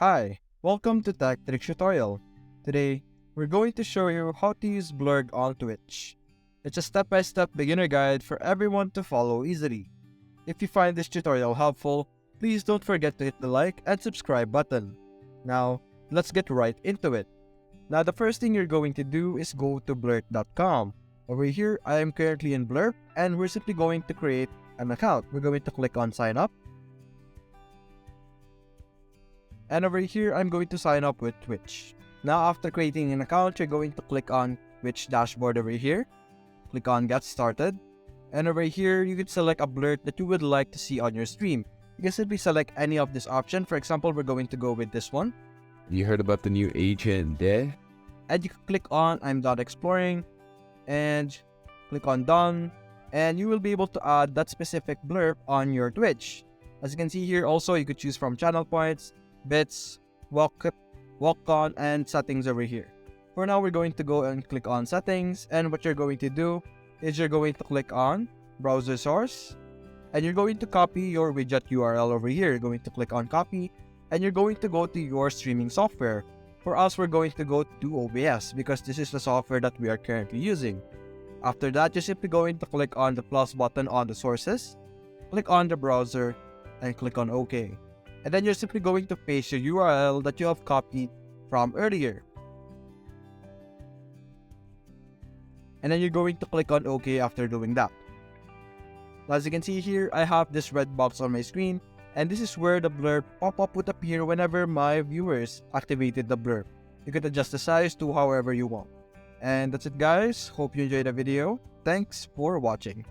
Hi, welcome to Tech Trick Tutorial. Today, we're going to show you how to use Blerp on Twitch. It's a step-by-step beginner guide for everyone to follow easily. If you find this tutorial helpful, please don't forget to hit the like and subscribe button. Now, let's get right into it. Now, the first thing you're going to do is go to blerp.com. Over here, I am currently in Blerp and we're simply going to create an account. We're going to click on sign up. And over here, I'm going to sign up with Twitch. Now, after creating an account, you're going to click on Twitch dashboard over here. Click on Get Started. And over here, you can select a blurt that you would like to see on your stream. You can simply select any of this option. For example, we're going to go with this one. You heard about the new agent there? And you can click on I'm done exploring. And click on Done. And you will be able to add that specific blurb on your Twitch. As you can see here, also, you could choose from channel points, bits, walk on, and settings over here. For now, we're going to go and click on settings, and what you're going to do is you're going to click on browser source, and you're going to copy your widget URL over here. You're going to click on copy, and you're going to go to your streaming software. For us, we're going to go to OBS because this is the software that we are currently using. After that, you're simply going to click on the plus button on the sources, click on the browser, and click on OK. And then you're simply going to paste your URL that you have copied from earlier. And then you're going to click on OK after doing that. As you can see here, I have this red box on my screen, and this is where the blurb pop-up would appear whenever my viewers activated the blurb. You could adjust the size to however you want. And that's it, guys. Hope you enjoyed the video. Thanks for watching.